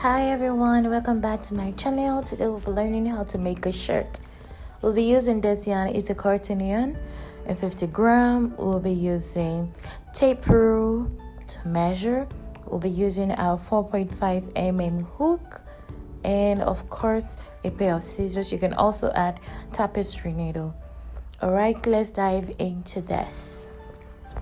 Hi everyone, welcome back to my channel. Today we'll be learning how to make a shirt. We'll be using this yarn, it's a cotton yarn, and 50 gram. We'll be using tape rule to measure. We'll be using our 4.5 mm hook, and of course a pair of scissors. You can also add tapestry needle. Alright, let's dive into this.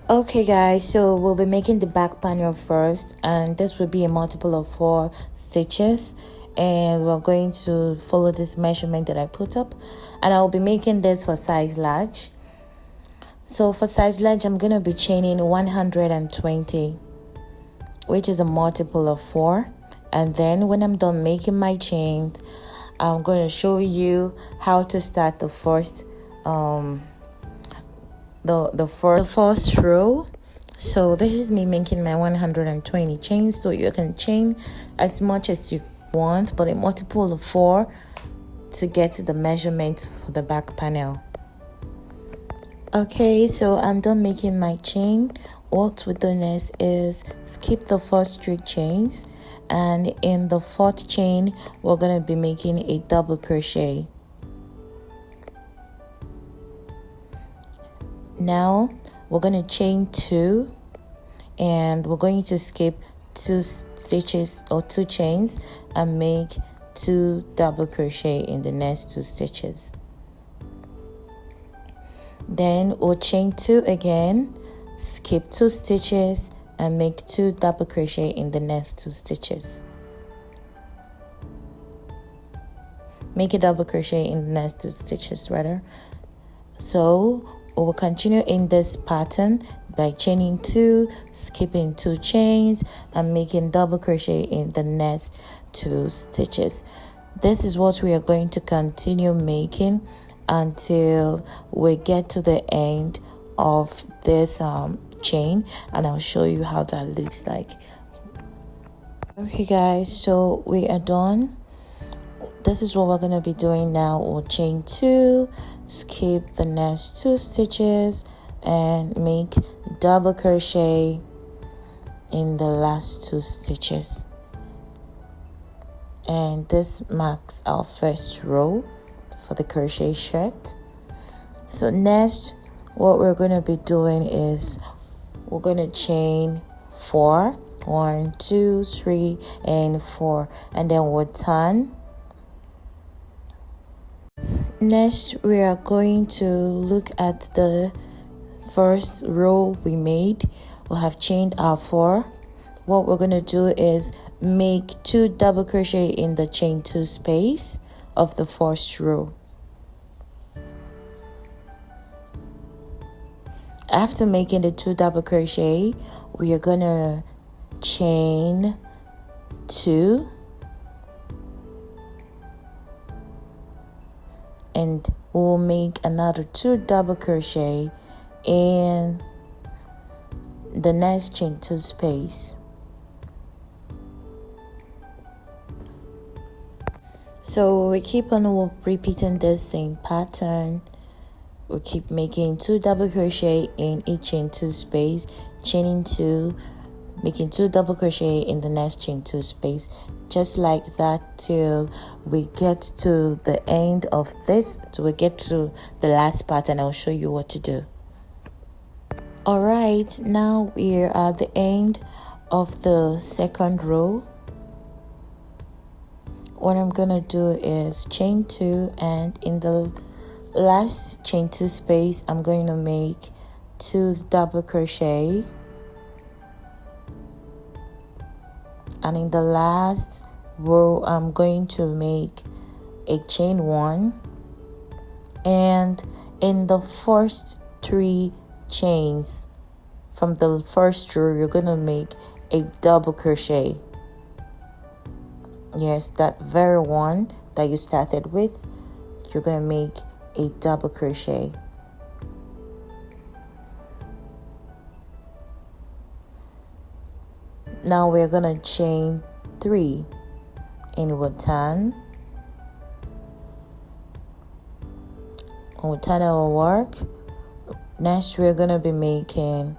Okay guys, so we'll be making the back panel first, and this will be a multiple of 4 stitches, and we're going to follow this measurement that I put up, and I'll be making this for size large. So for size large, I'm going to be chaining 120, which is a multiple of 4, and then when I'm done making my chains, I'm going to show you how to start the first the first row. So this is me making my 120 chains. So you can chain as much as you want, but a multiple of 4 to get to the measurement for the back panel. Okay, so I'm done making my chain. What we're doing is skip the first 3 chains, and in the 4th chain we're going to be making a double crochet. Now we're going to chain 2, and we're going to skip 2 stitches or 2 chains and make 2 double crochet in the next 2 stitches. Then we'll chain 2 again, skip 2 stitches and make 2 double crochet in the next 2 stitches. Make a double crochet in the next 2 stitches rather. So we will continue in this pattern by chaining 2, skipping 2 chains and making double crochet in the next 2 stitches. This is what we are going to continue making until we get to the end of this chain, and I'll show you how that looks like. Okay guys, so we are done. This is what we're going to be doing now. We'll chain 2, skip the next 2 stitches and make double crochet in the last 2 stitches. And this marks our first row for the crochet shirt. So next, what we're going to be doing is we're going to chain 4, 1, 2, 3, and 4, and then we'll turn. Next, we are going to look at the first row we made. We have chained our 4. What we're going to do is make 2 double crochet in the chain 2 space of the first row. After making the 2 double crochet, we are going to chain 2, and we'll make another 2 double crochet in the next chain 2 space. So we keep on repeating this same pattern. We keep making 2 double crochet in each chain 2 space, chaining 2, making 2 double crochet in the next chain 2 space, just like that till we get to the end of this, till we get to the last part, and I'll show you what to do. Alright, now we're at the end of the second row. What I'm gonna do is chain 2, and in the last chain 2 space I'm going to make 2 double crochet, and in the last row I'm going to make a chain 1, and in the first 3 chains from the first row you're going to make a double crochet. Yes, that very one that you started with, you're going to make a double crochet. Now we're going to chain 3 and we'll turn. We'll turn our work. Next we're going to be making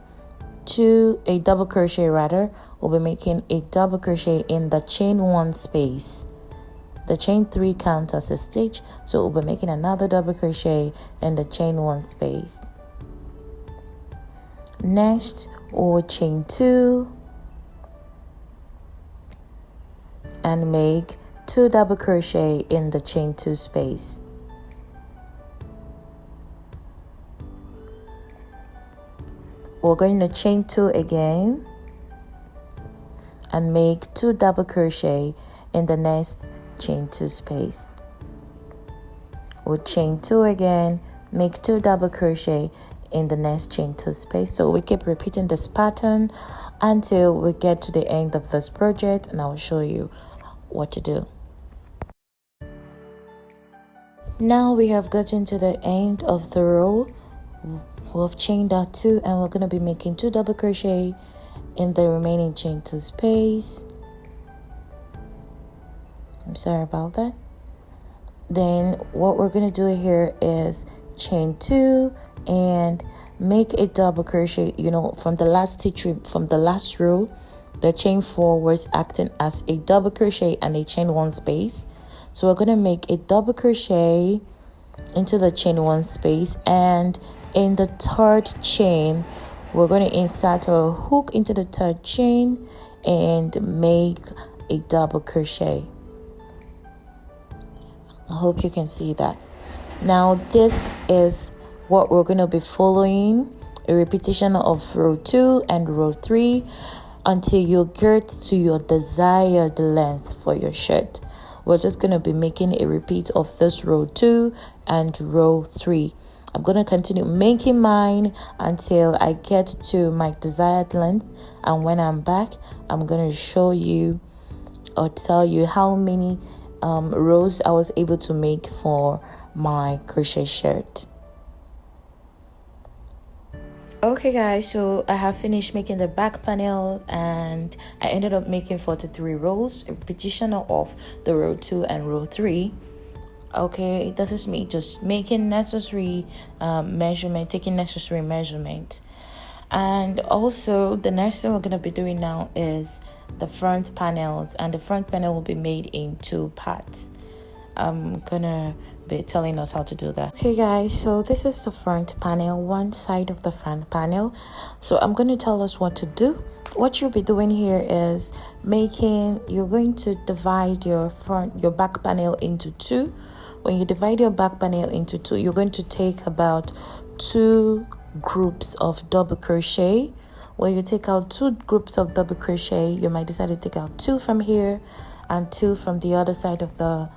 a double crochet rather, we'll be making a double crochet in the chain 1 space. The chain 3 counts as a stitch, so we'll be making another double crochet in the chain 1 space. Next, we'll chain 2 and make 2 double crochet in the chain 2 space. We're going to chain 2 again and make 2 double crochet in the next chain 2 space. We'll chain 2 again, make 2 double crochet in the next chain 2 space. So we keep repeating this pattern until we get to the end of this project, and I will show you what to do. Now we have gotten to the end of the row. We've chained out 2 and we're going to be making 2 double crochet in the remaining chain 2 space. I'm sorry about that. Then what we're going to do here is chain 2 and make a double crochet. You know, from the last stitch, from the last row, the chain 4 was acting as a double crochet and a chain 1 space. So we're going to make a double crochet into the chain 1 space, and in the 3rd chain we're going to insert a hook into the 3rd chain and make a double crochet. I hope you can see that. Now this is what we're going to be following, a repetition of row 2 and row 3 until you get to your desired length for your shirt. We're just going to be making a repeat of this row 2 and row 3. I'm going to continue making mine until I get to my desired length, and when I'm back, I'm going to show you or tell you how many rows I was able to make for my crochet shirt. Okay guys, so I have finished making the back panel and I ended up making 43 rows, a repetition of the row 2 and row 3. Okay, this is me just making necessary measurement, taking necessary measurement. And also the next thing we're going to be doing now is the front panels, and the front panel will be made in 2 parts. I'm gonna be telling us how to do that. Okay guys, so this is the front panel, one side of the front panel. So I'm going to tell us what to do. What you'll be doing here is you're going to divide your back panel into 2. When you divide your back panel into 2, you're going to take about 2 groups of double crochet. When you take out 2 groups of double crochet, you might decide to take out 2 from here and 2 from the other side of the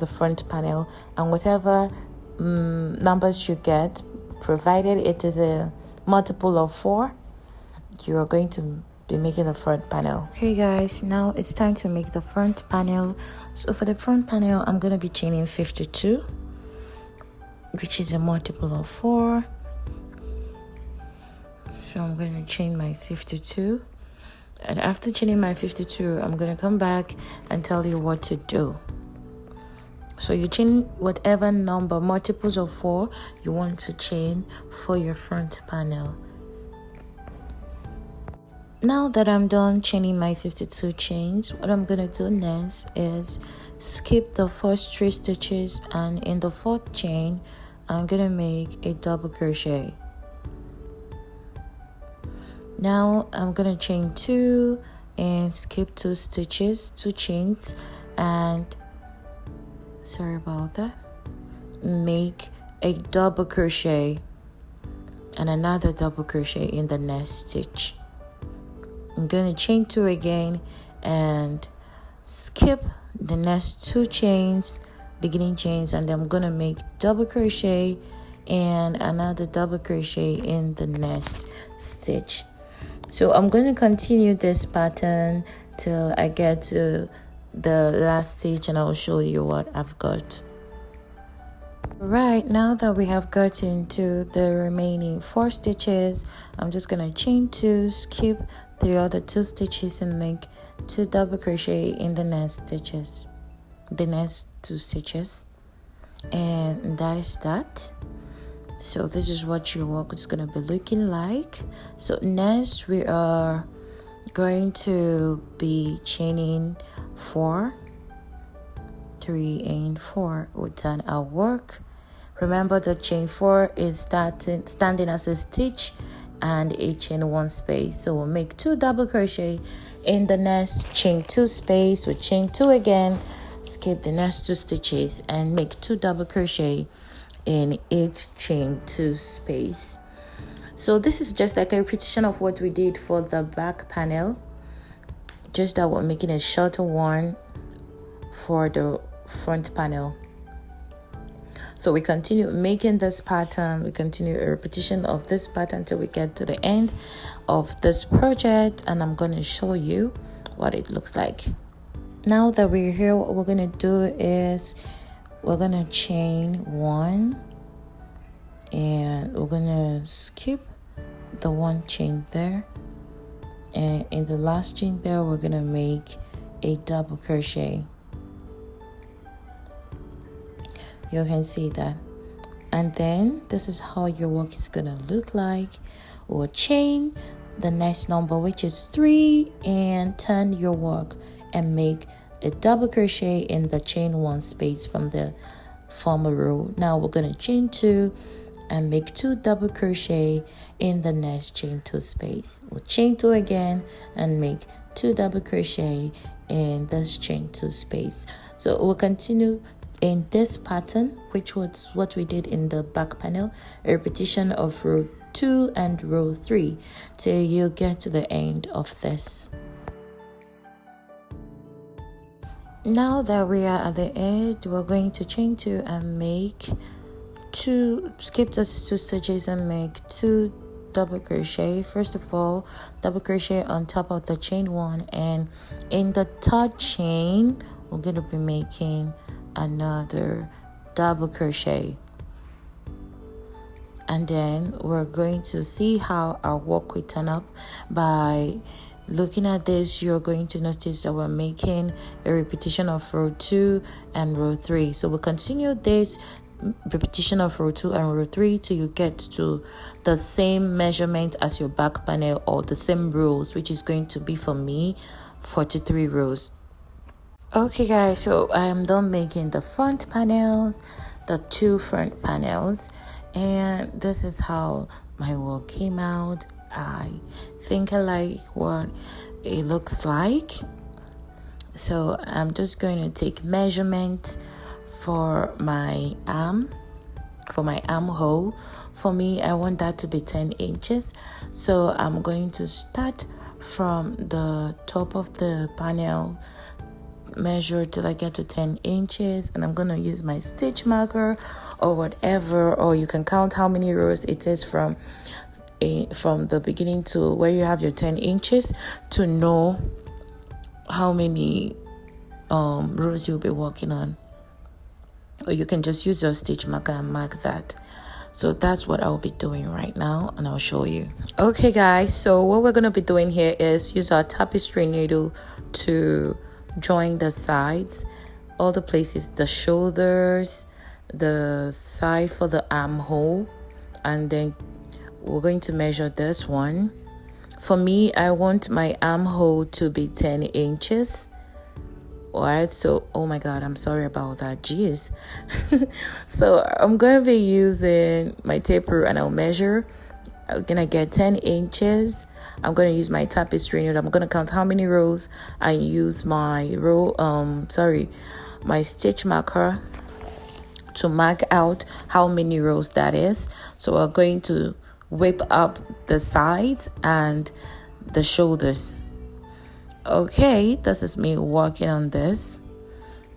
front panel, and whatever numbers you get, provided it is a multiple of 4, you are going to be making the front panel. Okay guys, now it's time to make the front panel. So for the front panel, I'm going to be chaining 52, which is a multiple of 4. So I'm going to chain my 52. And after chaining my 52, I'm going to come back and tell you what to do. So you chain whatever number, multiples of 4, you want to chain for your front panel. Now that I'm done chaining my 52 chains, what I'm going to do next is skip the first 3 stitches, and in the 4th chain, I'm going to make a double crochet. Now I'm going to chain 2 and skip 2 stitches, 2 chains, and sorry about that, make a double crochet and another double crochet in the next stitch. I'm going to chain 2 again and skip the next 2 chains, beginning chains, and I'm going to make double crochet and another double crochet in the next stitch. So I'm going to continue this pattern till I get to the last stitch, and I will show you what I've got. Right, now that we have gotten to the remaining 4 stitches, I'm just going to chain 2, skip the other 2 stitches, and make 2 double crochet in the next 2 stitches. And that is that. So this is what your work is going to be looking like. So next we are going to be chaining 4, 3 and 4. We've done our work. Remember the chain 4 is standing as a stitch and a chain 1 space. So we'll make 2 double crochet in the next chain 2 space. We'll chain 2 again, skip the next 2 stitches and make 2 double crochet in each chain 2 space. So this is just like a repetition of what we did for the back panel, just that we're making a shorter one for the front panel. So we continue making this pattern, we continue a repetition of this pattern until we get to the end of this project, and I'm going to show you what it looks like. Now that we're here, what we're going to do is we're going to chain 1 and we're going to skip the 1 chain there, and in the last chain there we're going to make a double crochet. You can see that. And then this is how your work is going to look like. We'll chain the next number, which is 3, and turn your work and make a double crochet in the chain 1 space from the former row. Now we're going to chain 2 and make 2 double crochet in the next chain 2 space. We'll chain 2 again and make 2 double crochet in this chain 2 space. So we'll continue in this pattern, which was what we did in the back panel, a repetition of row 2 and row 3 till you get to the end of this. Now that we are at the end, we're going to chain 2 and make 2, skip those 2 stitches and make 2 double crochet. First of all, double crochet on top of the chain 1, and in the 3rd chain we're going to be making another double crochet, and then we're going to see how our work will turn up. By looking at this, you're going to notice that we're making a repetition of row 2 and row 3. So we'll continue this repetition of row 2 and row 3 till you get to the same measurement as your back panel, or the same rows, which is going to be, for me, 43 rows. Okay guys, so I am done making the front panels, the 2 front panels, and this is how my work came out. I think I like what it looks like. So I'm just going to take measurement for my armhole. For me, I want that to be 10 inches. So I'm going to start from the top of the panel, measure till I get to 10 inches, and I'm going to use my stitch marker or whatever, or you can count how many rows it is from the beginning to where you have your 10 inches to know how many rows you'll be working on. Or you can just use your stitch marker and mark that. So that's what I'll be doing right now, and I'll show you. Okay guys, so what we're going to be doing here is use our tapestry needle to join the sides, all the places, the shoulders, the side for the armhole, and then we're going to measure this one. For me, I want my armhole to be 10 inches. Alright, so oh my god, I'm sorry about that, jeez. So I'm going to be using my tape rule and I'll measure. I'm gonna get 10 inches. I'm gonna use my tapestry needle. I'm gonna count how many rows. I use my my stitch marker to mark out how many rows that is. So we're going to whip up the sides and the shoulders. Okay, this is me working on this.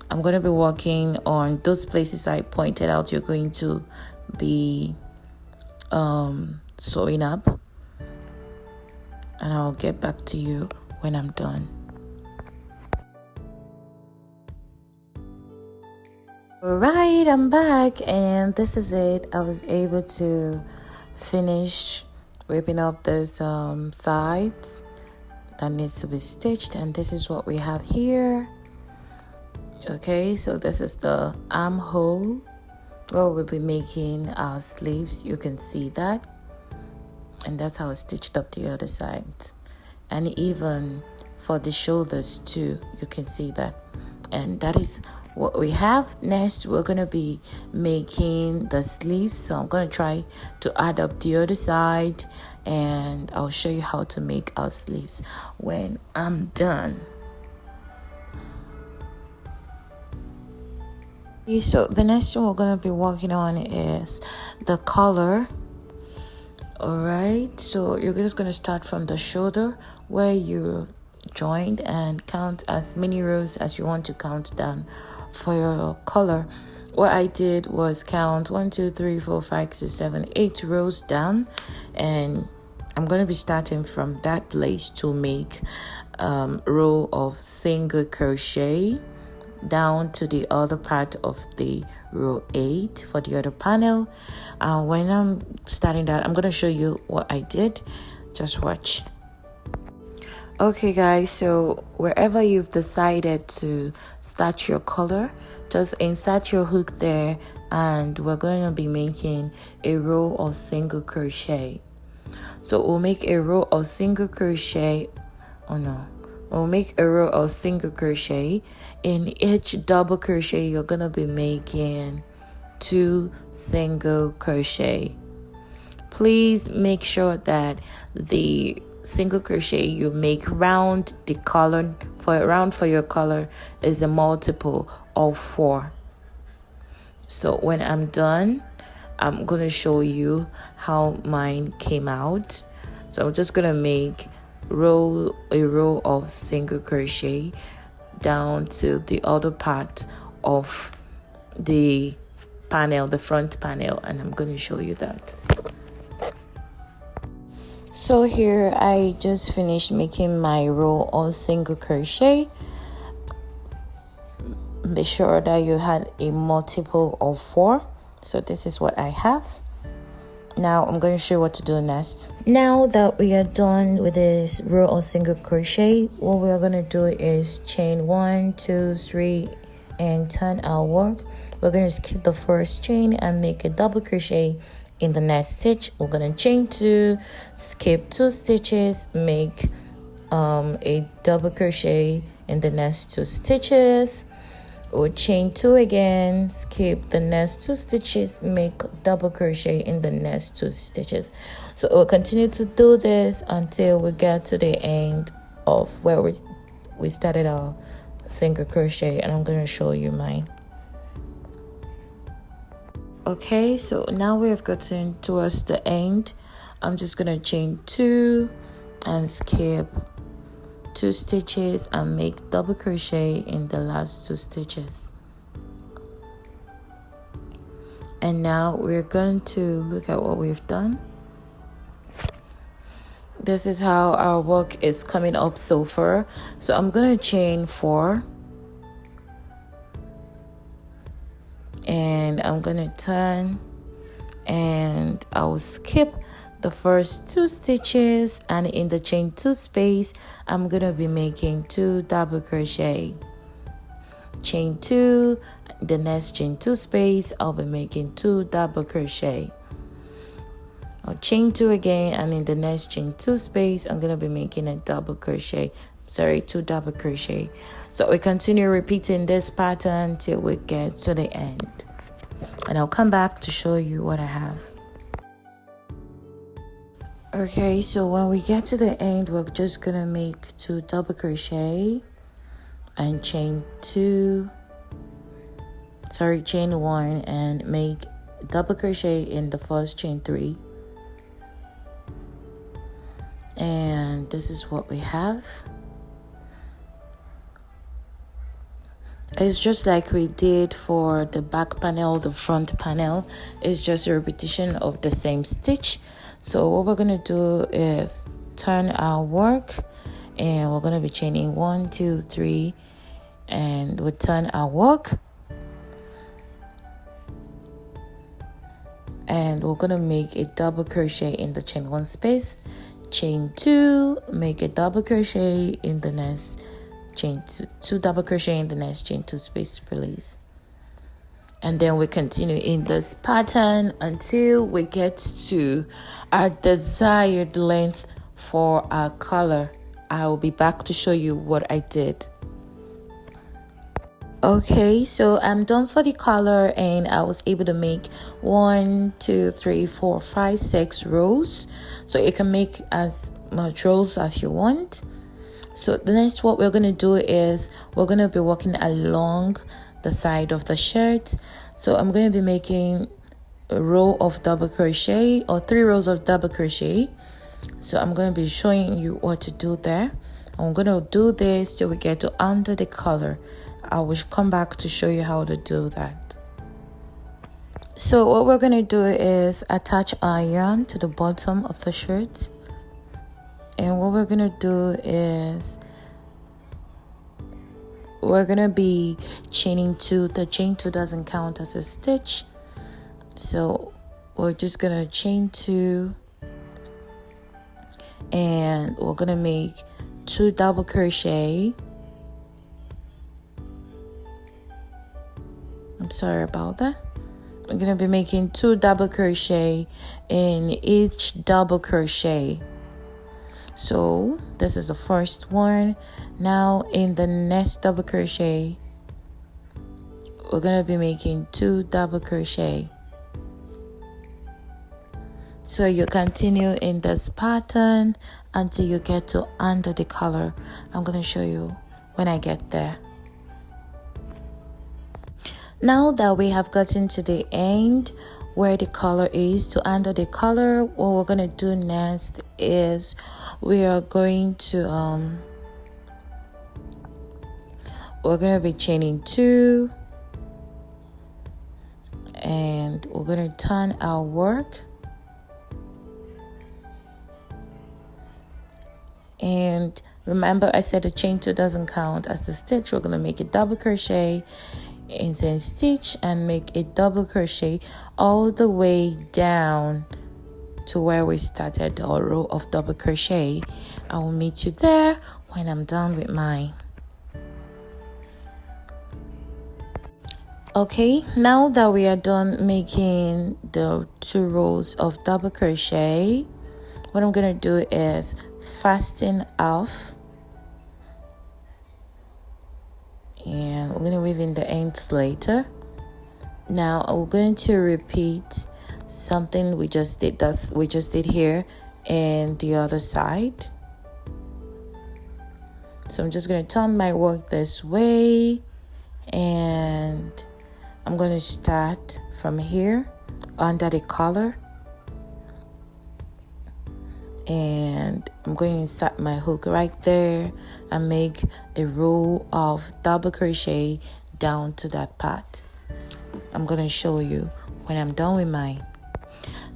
I'm going to be working on those places I pointed out. You're going to be sewing up, and I'll get back to you when I'm done. Alright, I'm back, and this is it. I was able to finish whipping up this sides that needs to be stitched, and this is what we have here. Okay, so this is the armhole where we'll be making our sleeves. You can see that, and that's how it's stitched up the other side. And even for the shoulders too, you can see that. And that is what we have. Next, we're going to be making the sleeves. So I'm going to try to add up the other side, and I'll show you how to make our sleeves when I'm done. So the next thing we're going to be working on is the collar. Alright, so you're just going to start from the shoulder where you joined and count as many rows as you want to count down for your collar. What I did was count 1, 2, 3, 4, 5, 6, 7, 8 rows down, and I'm going to be starting from that place to make row of single crochet down to the other part of the row 8 for the other panel. When I'm starting that, I'm going to show you what I did. Just watch. Okay guys, so wherever you've decided to start your collar, just insert your hook there, and we're going to be making a row of single crochet. So we'll make a row of single crochet. We'll make a row of single crochet. In each double crochet, you're going to be making 2 single crochet. Please make sure that the single crochet you make round the collar for your collar is a multiple of 4. So when I'm done, I'm going to show you how mine came out. So I'm just going to make a row of single crochet down to the other part of the panel, the front panel, and I'm going to show you that. So here I just finished making my row of single crochet. Be sure that you had a multiple of 4. So this is what I have. Now I'm going to show you what to do next. Now that we are done with this row of single crochet, what we are going to do is chain 1, 2, 3 and turn our work. We're going to skip the first chain and make a double crochet in the next stitch. We're going to chain 2, skip 2 stitches, make a double crochet in the next 2 stitches. We'll chain 2 again, skip the next 2 stitches, make double crochet in the next 2 stitches. So we'll continue to do this until we get to the end of where we started our single crochet, and I'm going to show you mine. Okay, so now we have gotten towards the end. I'm just going to chain 2 and skip 2 stitches and make double crochet in the last 2 stitches. And now we're going to look at what we've done. This is how our work is coming up so far. So I'm going to chain 4 and I'm going to turn, and I'll skip the first 2 stitches, and in the chain 2 space I'm gonna be making 2 double crochet. Chain 2, the next chain 2 space I'll be making 2 double crochet. I'll chain 2 again, and in the next chain 2 space I'm gonna be making a double crochet. 2 double crochet. So we continue repeating this pattern till we get to the end, and I'll come back to show you what I have. Okay, so when we get to the end, we're just gonna make 2 double crochet and chain 1 and make double crochet in the first chain 3. And this is what we have. It's just like we did for the back panel, the front panel. It's just a repetition of the same stitch. So what we're going to do is turn our work, and we're going to be chaining 1, 2, 3, and we turn our work. And we're going to make a double crochet in the chain 1 space, chain 2, make a double crochet in the next chain 2 double crochet in the next chain 2 space, please. and then we continue in this pattern until we get to our desired length for our color. I will be back to show you what I did. Okay, so I'm done for the color, and I was able to make 1, 2, 3, 4, 5, 6 rows. So you can make as much rows as you want. So the next, what we're going to do is we're going to be working along the side of the shirt. So I'm going to be making a row of double crochet, or 3 rows of double crochet. So I'm going to be showing you what to do there. I'm going to do this till we get to under the collar. I will come back to show you how to do that. So what we're going to do is attach our yarn to the bottom of the shirt. And what we're going to do is we're going to be chaining 2. The chain 2 doesn't count as a stitch. So we're just going to chain 2. And we're going to make 2 double crochet. I'm sorry about that. We're going to be making 2 double crochet in each double crochet. So this is the first one. Now in the next double crochet, we're going to be making 2 double crochet. So you continue in this pattern until you get to under the collar. I'm going to show you when I get there. Now that we have gotten to the end where the collar is, to under the collar, what we're going to do next is we are going to we're going to be chaining 2, and we're going to turn our work. And remember, I said the chain 2 doesn't count as the stitch. We're going to make a double crochet in same stitch and make a double crochet all the way down to where we started our row of double crochet. I will meet you there when I'm done with mine. Okay, now that we are done making the 2 rows of double crochet, what I'm going to do is fasten off, and we're going to weave in the ends later. Now we're going to repeat something we just did here and the other side. So I'm just going to turn my work this way, and I'm going to start from here under the collar, and I'm going to insert my hook right there and make a row of double crochet down to that part. I'm going to show you when I'm done with mine.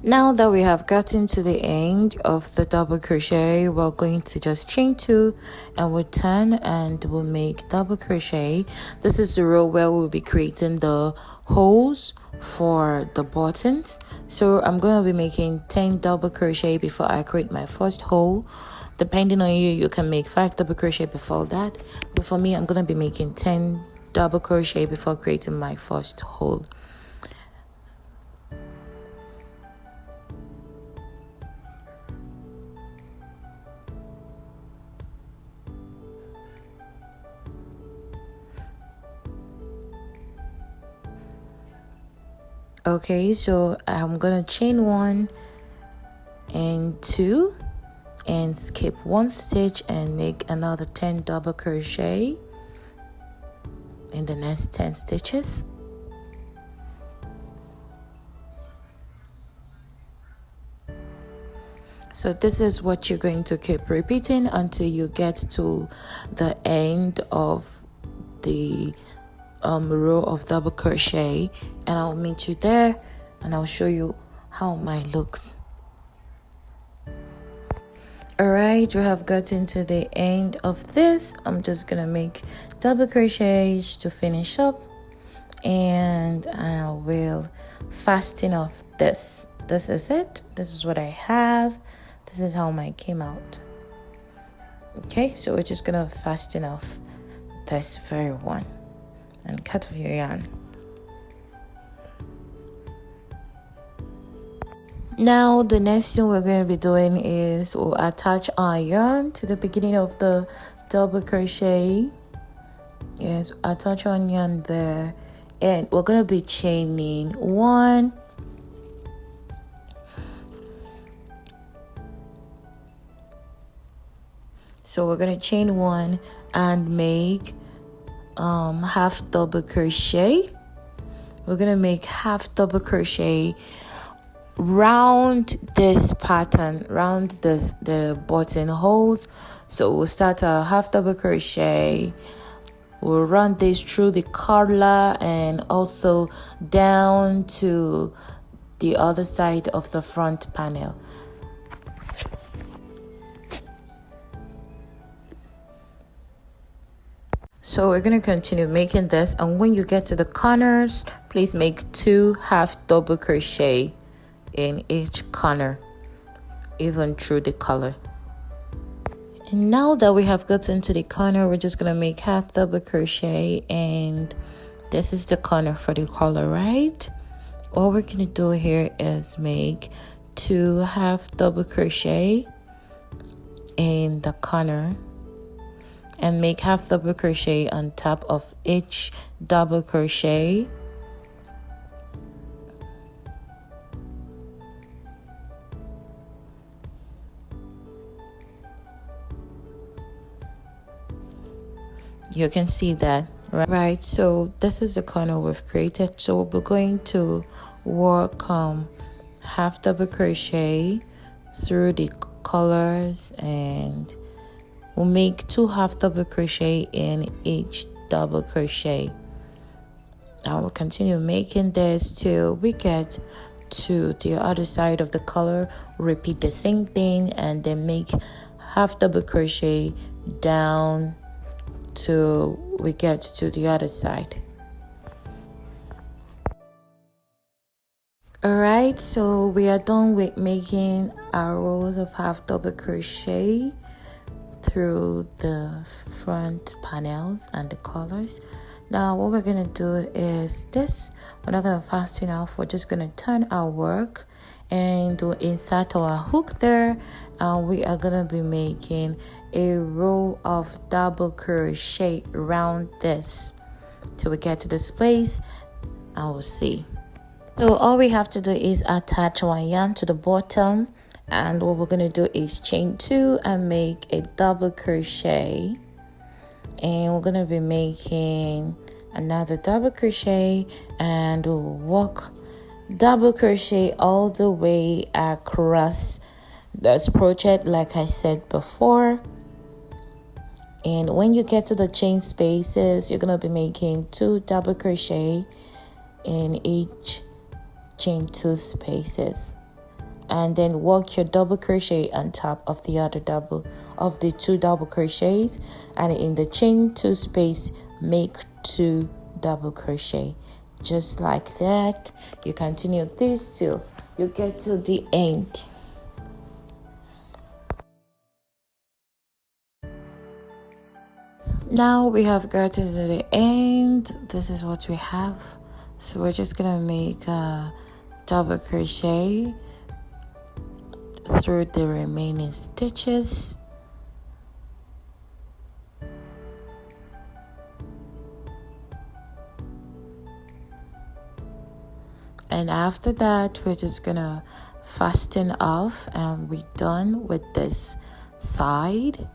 Now that we have gotten to the end of the double crochet, we're going to just chain 2 and we'll turn and we'll make double crochet. This is the row where we'll be creating the holes for the buttons. So I'm going to be making 10 double crochet before I create my first hole. Depending on you, you can make 5 double crochet before that, but for me, I'm going to be making 10 double crochet before creating my first hole. Okay, so I'm gonna chain 1 and 2 and skip 1 stitch and make another 10 double crochet in the next 10 stitches. So this is what you're going to keep repeating until you get to the end of the row of double crochet, and I'll meet you there and I'll show you how mine looks. Alright, we have gotten to the end of this. I'm just gonna make double crochets to finish up, and I will fasten off this. This is it. This is what I have. This is how mine came out. Okay, so we're just gonna fasten off this very one and cut off your yarn. Now the next thing we're going to be doing is we'll attach our yarn to the beginning of the double crochet. Yes, attach our yarn there, and we're going to be chaining 1, so we're going to chain 1 and make half double crochet. We're going to make half double crochet round this pattern, round the buttonholes. So we'll start a half double crochet, we'll run this through the collar and also down to the other side of the front panel. So we're going to continue making this, and when you get to the corners, please make 2 half double crochet in each corner, even through the collar. And now that we have gotten to the corner, we're just going to make half double crochet, and this is the corner for the collar, right? All we're going to do here is make 2 half double crochet in the corner and make half double crochet on top of each double crochet. You can see that, right? So this is the corner we've created. So we're going to work half double crochet through the colors, and we'll make 2 half double crochet in each double crochet. And we'll continue making this till we get to the other side of the color. Repeat the same thing and then make half double crochet down till we get to the other side. Alright, so we are done with making our rows of half double crochet through the front panels and the colors. Now what we're going to do is this. We're not going to fasten off. We're just going to turn our work and we'll insert our hook there, and we are going to be making a row of double crochet around this till we get to this place, and we'll see. So all we have to do is attach our yarn to the bottom, and what we're going to do is chain 2 and make a double crochet, and we're going to be making another double crochet, and we'll walk double crochet all the way across this crochet like I said before. And when you get to the chain spaces, you're going to be making 2 double crochet in each chain 2 spaces, and then work your double crochet on top of the other double of the 2 double crochets, and in the chain 2 space make 2 double crochet, just like that. You continue this till you get to the end. Now we have gotten to the end. This is what we have. So we're just gonna make a double crochet through the remaining stitches. And after that, we're just gonna fasten off, and we're done with this side.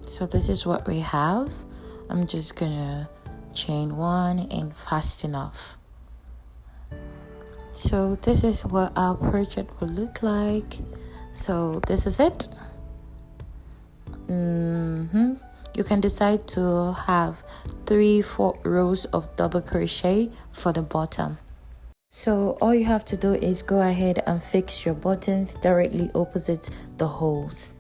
So this is what we have. I'm just gonna chain 1 and fasten off. So this is what our project will look like. So this is it. You can decide to have 3-4 rows of double crochet for the bottom. So all you have to do is go ahead and fix your buttons directly opposite the holes.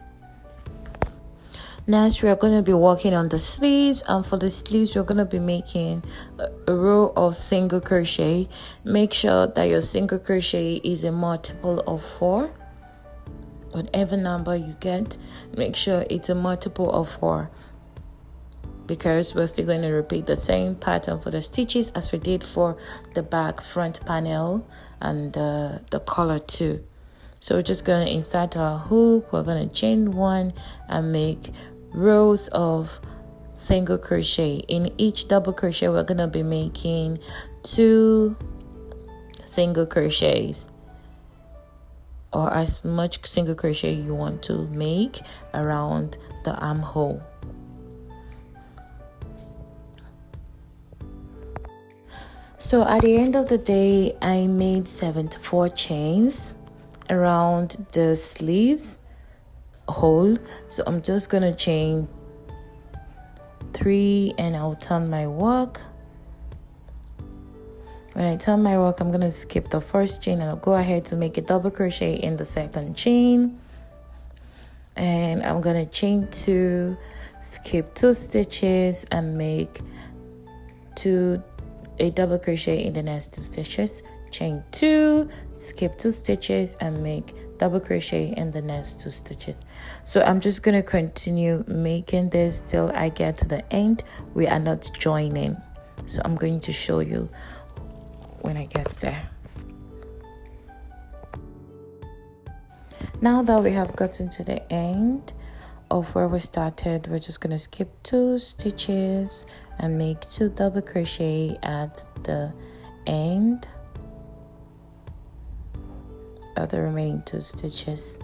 Next, we are going to be working on the sleeves, and for the sleeves we're going to be making a row of single crochet. Make sure that your single crochet is a multiple of 4, whatever number you get, make sure it's a multiple of 4, because we're still going to repeat the same pattern for the stitches as we did for the back front panel and the collar too. So we're just going to insert our hook. We're going to chain 1 and make rows of single crochet. In each double crochet, we're going to be making 2 single crochets, or as much single crochet you want to make around the armhole. So at the end of the day, I made 74 chains around the sleeves hole. So I'm just gonna chain 3 and I'll turn my work. When I turn my work, I'm gonna skip the first chain and I'll go ahead to make a double crochet in the second chain. And I'm gonna chain 2, skip 2 stitches and make a double crochet in the next 2 stitches, chain 2, skip 2 stitches and make double crochet in the next 2 stitches. So I'm just going to continue making this till I get to the end. We are not joining, so I'm going to show you when I get there. Now that we have gotten to the end of where we started, we're just going to skip 2 stitches and make 2 double crochet at the end of the remaining 2 stitches.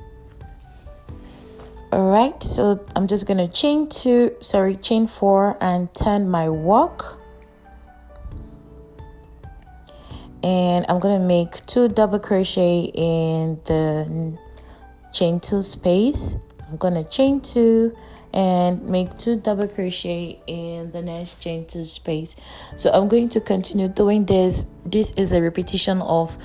Alright, so I'm just going to chain 4 and turn my work, and I'm going to make 2 double crochet in the chain 2 space. I'm going to chain 2 and make 2 double crochet in the next chain 2 space. So I'm going to continue doing this. This is a repetition of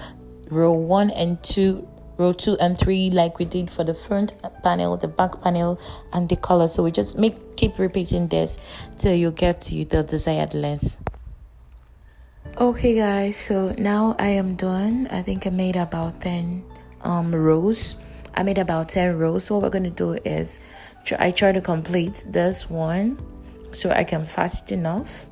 row 1 and 2, row 2 and 3, like we did for the front panel, the back panel, and the collar. So we just keep repeating this till you get to the desired length. Okay guys, so now I am done. I think I made about 10 rows. I made about 10 rows. So what we're going to do is I try to complete this one so I can fasten off.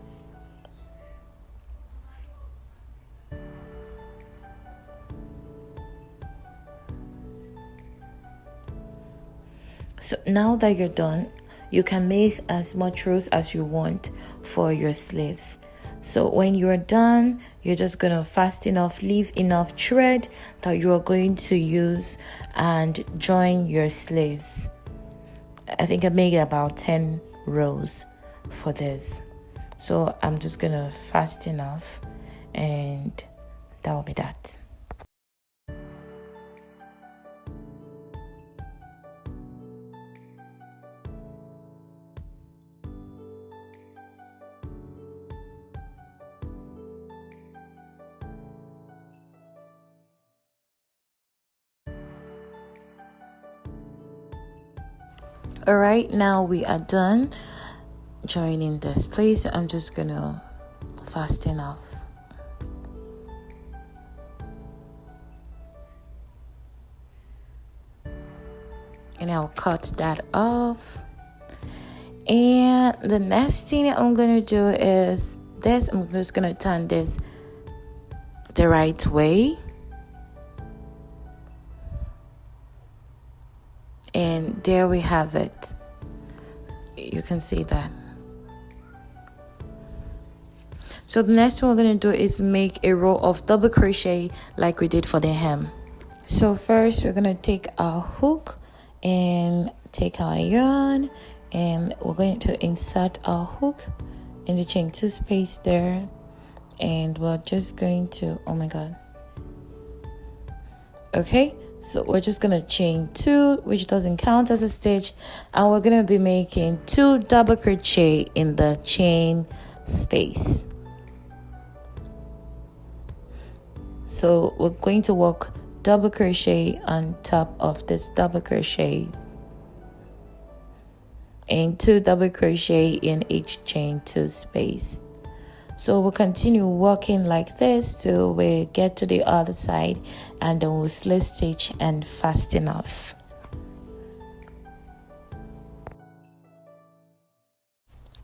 So now that you're done, you can make as much rows as you want for your sleeves. So when you're done, you're just going to fasten off, leave enough thread that you are going to use and join your sleeves. I think I made about 10 rows for this. So I'm just going to fasten off, and that will be that. All right, now we are done joining this place. I'm just gonna fasten off. And I'll cut that off. And the next thing I'm gonna do is this. I'm just gonna turn this the right way. And there we have it. You can see that. So the next thing we're going to do is make a row of double crochet like we did for the hem. So first we're going to take our hook and take our yarn, and we're going to insert our hook in the chain 2 space there, and we're just going to, oh my god, okay, so we're just gonna chain 2, which doesn't count as a stitch, and we're gonna be making 2 double crochet in the chain space. So we're going to work double crochet on top of this double crochets, and 2 double crochet in each chain 2 space. So we'll continue working like this till we get to the other side, and then we'll slip stitch and fasten off.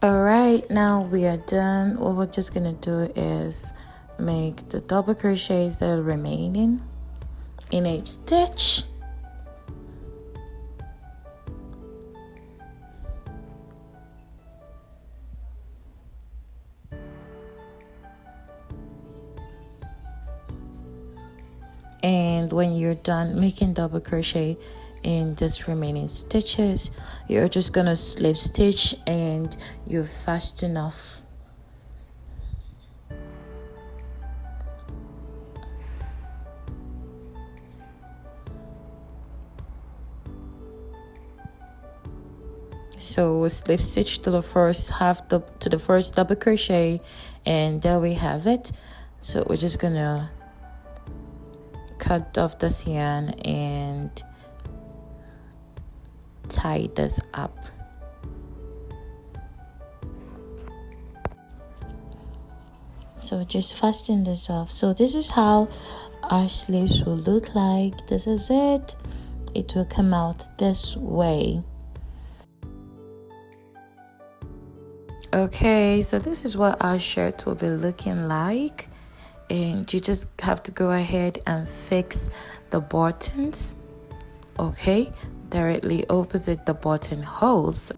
All right, now we are done. What we're just gonna do is make the double crochets that are remaining in each stitch. And when you're done making double crochet in this remaining stitches, you're just gonna slip stitch and you're fast enough. So we'll slip stitch to the first to the first double crochet, and there we have it. So we're just gonna cut off this yarn and tie this up. So just fasten this off. So this is how our sleeves will look like. This is it. It will come out this way. Okay, so this is what our shirt will be looking like, and you just have to go ahead and fix the buttons, okay, directly opposite the button holes.